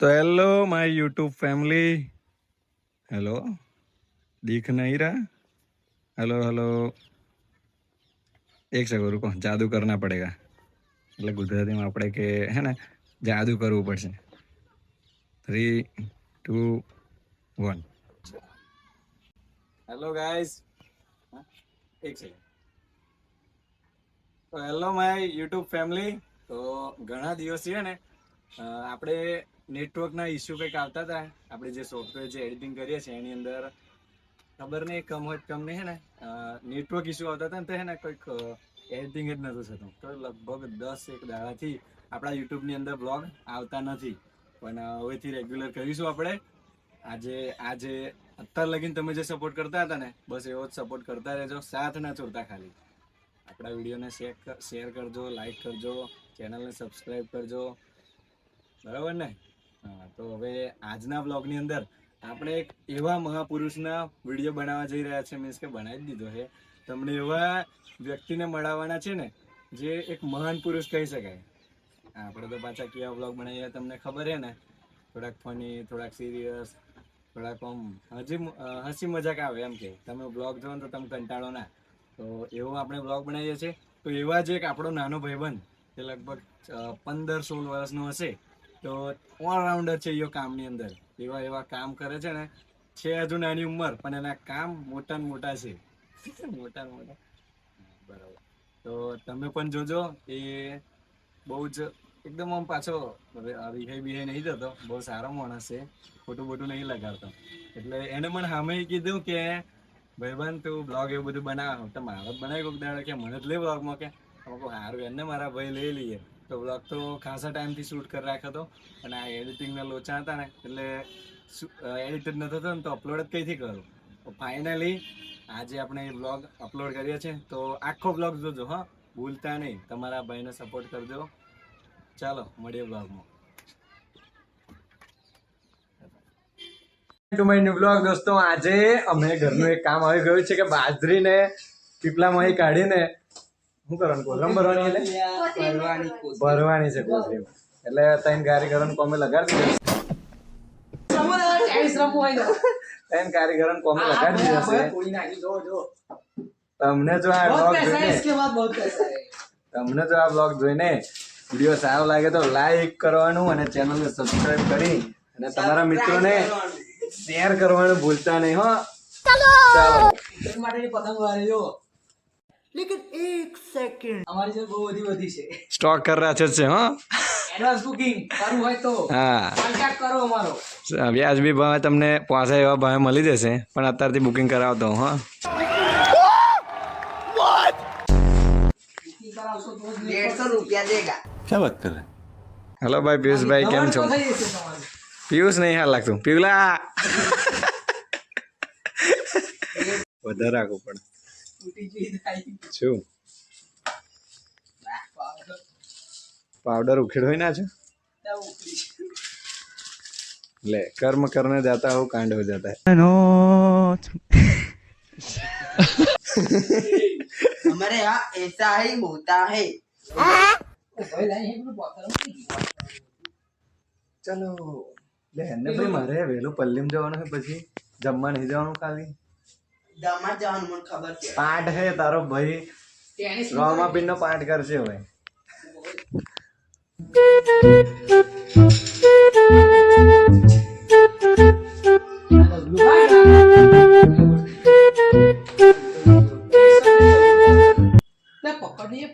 तो hello my YouTube family. Hello, दिख नहीं रहा? हेलो हेलो, एक सेकंड रुको, जादू करना पड़ेगा। એટલે ગુજરાતીમાં આપણે કે હે ને જાદુ કરવું પડશે। 3 2 1। હેલો ગાઈસ, એક સેકન્ડ। તો હેલો માય યુટ્યુબ ફેમિલી। તો ઘણા દિવસ છે ને આપણે નેટવર્કના ઇસ્યુ કંઈક આવતા હતા। આપણે જે સોફ્ટવેર જે એડિટિંગ કરીએ છીએ એની અંદર ખબર નહીં કમ નહીં હે ને નેટવર્ક ઇસ્યુ આવતા હતા ને તો હે ને કંઈક એડિટિંગ જ નહોતું થતું। તો લગભગ 10 એક દાડાથી આપણા યુટ્યુબની અંદર બ્લોગ આવતા નથી, પણ હવેથી રેગ્યુલર કરીશું આપણે। આજે અત્યાર લગીને તમે જે સપોર્ટ કરતા હતા ને, બસ એવો જ સપોર્ટ કરતા રહેજો, સાથ ના છોડતા। ખાલી આપણા વિડીયોને શેર કરજો, લાઈક કરજો, ચેનલને સબસ્ક્રાઈબ કરજો, બરાબર ને? હા, તો હવે આજના બ્લોગની અંદર આપણે એક એવા મહાપુરુષના વિડીયો બનાવવા જઈ રહ્યા છે, મીન્સ કે બનાવી દીધો છે। તમને એવા વ્યક્તિને મળવાના છે ને જે એક મહાન પુરુષ કહી શકાય। આપણે તો પાછા કેવા બ્લોગ બનાવીએ તમને ખબર છે ને, થોડાક ફની, થોડાક સિરિયસ, થોડાક આમ હસી મજાક આવે એમ કે તમે બ્લોગ જોવો ને તો તમે કંટાળો ના, તો એવો આપણે બ્લોગ બનાવીએ છીએ। તો એવા જ એક આપણો નાનો ભાઈબંધ, તે લગભગ 15-16 વર્ષનો હશે, તો ઓલરાઉન્ડર છે એ કામની અંદર। એવા કામ કરે છે ને, છે હજુ નાની ઉંમર પણ એના કામ મોટા ને મોટા છે। મોટા ને મોટા, બરાબર। તો તમે પણ જોજો, એ બહુ જ એકદમ આમ પાછો રિહાઈ નહીં જતો, બહુ સારો માણસ છે, ખોટું બોટું નહીં લગાડતો। એટલે એને મને સામે કીધું કે ભાઈબંધ તું બ્લોગ એવું બધું બનાવ, તો મારો જ બનાવી કોઈક દાડો કે મને જ લે બ્લોગમાં, કે સારું એને મારા ભાઈ લઈ લઈએ। તો બ્લોગ તો ખાસા ટાઈમથી શૂટ કરી રાખ્યો હતો, અને આ એડિટિંગના લોચા હતા ને એટલે એડિટ જ નતો થતો ને, તો અપલોડ જ કઈથી કરું। તો ફાઇનલી આજે આપણે બ્લોગ અપલોડ કરીએ છીએ, તો આખો બ્લોગ જોજો, હા ભૂલતા નહીં, તમારા ભાઈને સપોર્ટ કરજો। ચાલો મળીએ બ્લોગમાં। ટુ માય ન્યુ બ્લોગ દોસ્તો, આજે અમે ઘરનું એક કામ આવી ગયું છે કે બાજરીને પીપલામાંથી કાઢીને શું કરવાનું, કોથરમ ભરવાની, એટલે ભરવાની છે કોથરીમાં। એટલે ત્રણ કારીગરોને કોમે લગાડી દીધા છે। તમને જો આ બ્લોગ જોઈને વિડીયો સારો લાગે તો લાઈક કરવાનું અને ચેનલને સબસ્ક્રાઇબ કરી અને તમારા મિત્રોને શેર કરવાનું ભૂલતા નહીં, હો। ચાલો लेकिन एक सेकंड हमारी जो बहुत वधी છે સ્ટોક કર રહ્યા છે, હો। એડવાન્સ બુકિંગ કરવું હોય તો હા, કોન્ટેક્ટ કરો અમારો। વ્યાજબી ભાવે તમને પાછા એવા ભાવે મળી જશે, પણ અત્યારથી બુકિંગ કરાવતો, હો। બુકિંગ કરાવશો તો 150 રૂપિયા દેગા। क्या बात कर रहे हैं? હેલો ભાઈ પિયુષભાઈ, કેમ છો? પિયુષ નહીં હાલ લાગતું, પીવલા વધારે રાખવું પડે શું? पाउडर उखेड़ हो ना छो, ले कर्म करने जाता हो कांड हो जाता है। हमारे यहाँ ऐसा ही होता है। चलो ले हन्ने भाई मारे वेलो पल्लीम जवानो है, પછી જમવા નહીં જવાનું, ખાલી દમણ જવાનું મને ખબર છે। પાઠ હે તારો ભાઈ રોમાપીન નો પાઠ કરશે હવે।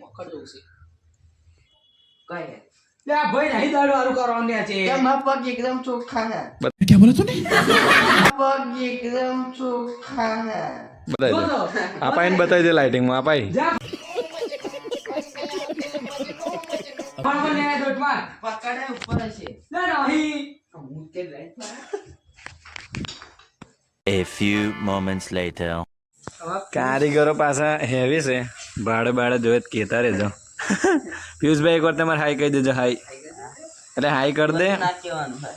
પકડ દઉં છે કઈ લે આ ભાઈ નહીં દાડો આરું કરવાનું છે। તમારા પગ એકદમ ચોખ્ખા છે। क्या बोला तूने? પગ એકદમ ચોખ્ખા છે। બતાઈ દે, આપાઈને બતાઈ દે લાઇટિંગમાં, આપાઈ પકડે ઉપર છે ના નહીં હું કે light A few moments later. કારીગરો પાછા હેવી છે, ભાડે જોયે તો કહેતા રહેજો। પિયુષભાઈ એકવાર તમારે હાઈ કહી દેજો, હાઈ એટલે હાઈ કરી દે। ના કહેવાનું છે,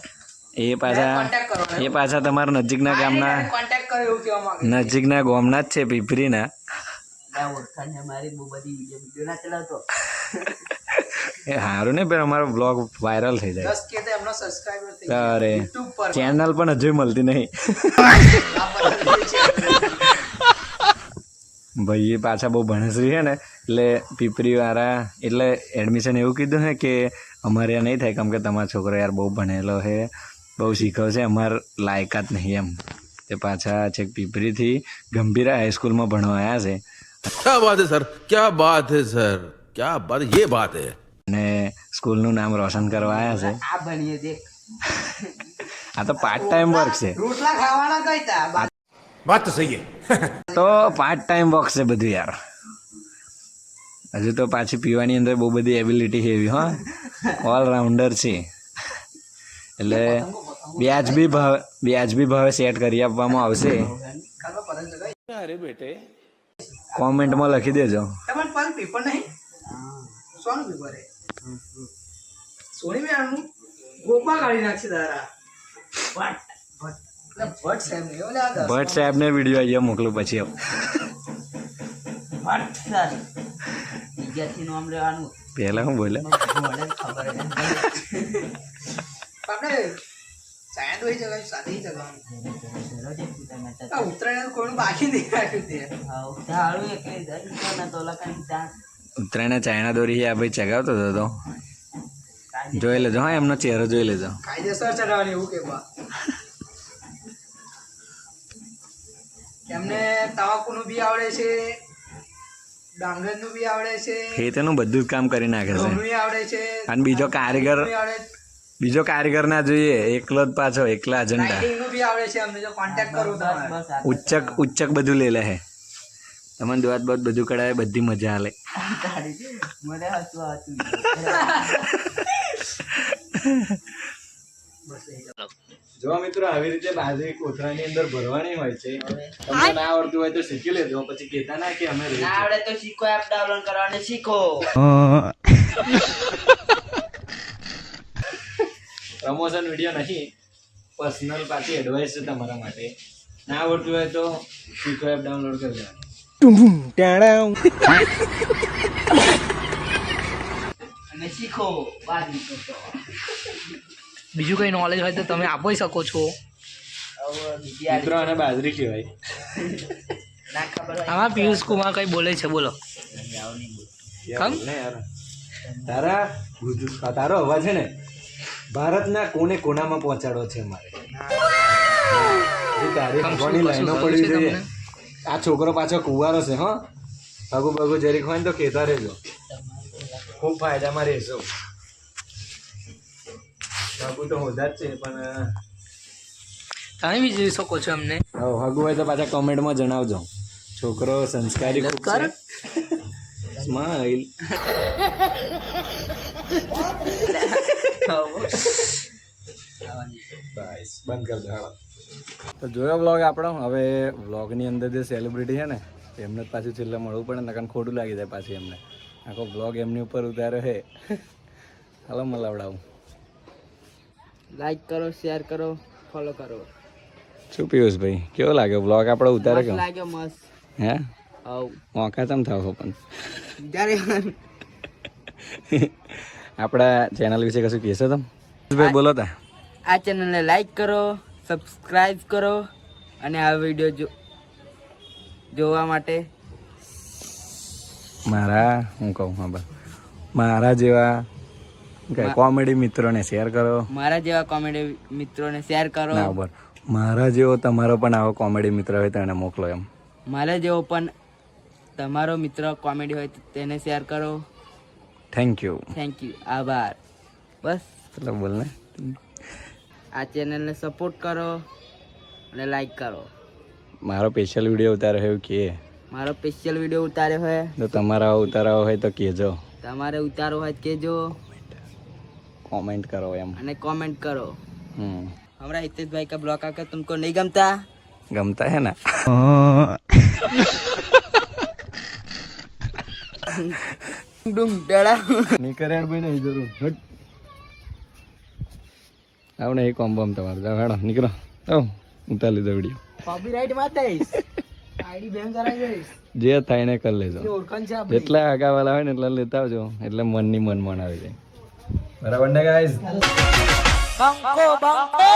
એ પાછા તમારા નજીકના ગામના, કોન્ટેક્ટ કરો એવું કહેવા માંગે। નજીકના ગામના જ છે, પીપરીના। ના ઓળખાણ છે મારી, બહુ બધી વિડિયો ના ચલાવતો। એ સારું ને પણ અમારો બ્લોગ વાયરલ થઈ જાય 10K તો એમનો સબસ્ક્રાઇબર થઈ ગયા અરે YouTube પર ચેનલ પણ હજુ મળતી નહીં ભાઈ પાછા બહુ ભણેશ્રી છે ને એટલે પીપરી વાળા એટલે એડમિશન એવું કીધું છે કે અમારે ત્યાં નહીં થાય કેમ કે તમારો છોકરો યાર બહુ ભણેલો છે બહુ શીખવશે અમારે લાયકાત નહીં એમ તે પાછા છેક પીપરીથી ગંભીરા હાઈસ્કૂલમાં ભણવા આવ્યા છે क्या बात है सर क्या बात है सर क्या बात ये बात है અને સ્કૂલનું નામ રોશન કરવા આવ્યા છે આ ભણીએ દેખ આ તો પાર્ટ ટાઈમ વર્ક છે રોટલા ખાવાના કઈ તા बात तो सही है તો પાર્ટ ટાઈમ વર્ક છે બધું યાર હજુ તો પાછી પીવાની અંદર બહુ બધી એબિલિટી છે એવી હા ઓલરાઉન્ડર છે એટલે વ્યાજબી ભાવે સેટ કરી આપવામાં આવશે કાલમાં પતંગ ચગાવી અરે બેટે કોમેન્ટમાં લખી દેજો તમારે પાલ પેપર નહીં સોનું પેપર હે સોની મેં આનું ગોપા કાઢી નાખશે તારા ભટ્ટ સાહેબ ને ઓલે આ ભટ્ટ સાહેબને વિડીયો અહીંયા મોકલું પછી ભટ્ટ સાહેબ બીજાથી નામ લેવાનું પહેલા હું બોલે મોડે ખબર હે આપણે સાયન્સ હોય જગ્યાએ સાથે જવાનું ઉત્તરાયણ કોઈનું બાકી નહીં રાખ્યું તે ઉત્તરાયણ ચાઇના દોરી આ ભાઈ ચગાવતો હતો તો જોઈ લેજો હા એમનો ચહેરો જોઈ લેજો કાયદેસર ચડાવવાની એવું કે બા એમને તમાકુનું બી આવડે છે ડાંગરનું બી આવડે છે ખેતરનું બધું જ કામ કરી નાખે છે ઘઉંનું આવડે છે અને બીજો કારીગર ના જોઈએ એકલો જ પાછો એકલા અજંડા લાઇટિંગનું બી આવડે છે અમને જો કોન્ટેક્ટ કરું તમારે ઉચ્ચક બધું લઈ લે હે તમને દોત બોત બધું કરાવે બધી મજા આલે મને હસવા હતું જો મિત્રો આવી રીતે બાજરી કોથળાની અંદર ભરવાની હોય છે તમને ના આવડતું હોય તો શીખી લેજો પછી કહેતા ના કે અમે ના આવડે તો શીખો એપ ડાઉનલોડ કરવાનું શીખો પ્રમોશન વિડીયો નહીં પર્સનલ પાછી એડવાઇસ છે તમારા માટે ના આવડતું હોય તો શીખો એપ ડાઉનલોડ કરી દેવાની અને શીખો બાજરી કરતો બીજું કઈ નોલેજ હોય તો તમે આપી શકો છો મિત્રો આને બાજરી કહેવાય ના ખબર હોય આમાં પિયુષ કુમાર કઈ બોલે છે બોલો યાર, ને યાર તારો અવાજ છે ને ભારતના કોને કોનામાં પહોંચાડો છે મારે તારી ભગવાનની લાઈનો પડવી જોઈએ આ છોકરો પાછો કુંવારો છે હો ભગુ જરીક હોય ને તો કહેતા રહેજો ખૂબ ફાયદામાં રહેશો ભગુ તો હોદા જ છે પણ તમે બી જોઈ શકો છો અમને હગુ હોય તો પાછા કોમેન્ટમાં જણાવજો છોકરો સંસ્કારી ખૂબ છે સ્માઈલ બસ બંધ કરી દો તો જોયો વ્લોગ આપણો હવે વ્લોગની અંદર જે સેલિબ્રિટી છે ને એમને જ પાછું છેલ્લે મળવું પડે ને કારણ ખોટું લાગી જાય પાછું એમને આખો વ્લોગ એમની ઉપર ઉતાર્યો છે હાલો મલાવડાવું લાઈક કરો શેર કરો ફોલો કરો શું પિયુષભાઈ કેવો લાગ્યો વ્લોગ આપણો ઉતારે કેવો લાગ્યો મસ્ત હે આવ મોકા તમ થાવ પણ જ્યારે આપણા ચેનલ વિશે કશું કહેશો તમે ભાઈ બોલો તા આ ચેનલને લાઈક કરો સબસ્ક્રાઇબ કરો અને આ વિડીયો જોવા માટે હું કહું હા બસ મારા જેવા કોમેડી મિત્રોને શેર કરો મારા જેવા કોમેડી મિત્રોને શેર કરો ના બરાબર મારા જેવો તમારો પણ આવો કોમેડી મિત્ર હોય તો એને મોકલો એમ મારા જેવો પણ તમારો મિત્ર કોમેડી હોય તો તેને શેર કરો થેન્ક યુ આભાર બસ ચલો બોલ ને આ ચેનલને સપોર્ટ કરો અને લાઈક કરો મારો સ્પેશિયલ વિડીયો ઉતાર્યો એવું કે મારો સ્પેશિયલ વિડીયો ઉતાર્યો હોય તો તમારા ઉતારવા હોય તો કહેજો તમારે ઉતારો હોય તો કહેજો कमेंट करो एम અને કોમેન્ટ કરો हमारा हितेश भाई का ब्लॉग आकर तुमको नहीं गमता गमता है ना डूम डड़ा नहीं करे भाई नहीं जरूर हट आओ नहीं कॉम्बो हम तुम्हारे जाओ हेडो निकलो आओ उतार लीजिए वीडियो कॉपीराइट मत है આઈડી બેન કરાવી દઈશ જે થાય ને કરી લેજો. ઓળખાણ છે આપણી જેટલા આગા હોય ને એટલા લેતા આવજો, એટલે મનની મન મનાવી જાય. બરાબર ને ગાઈઝ? બંકો બંકો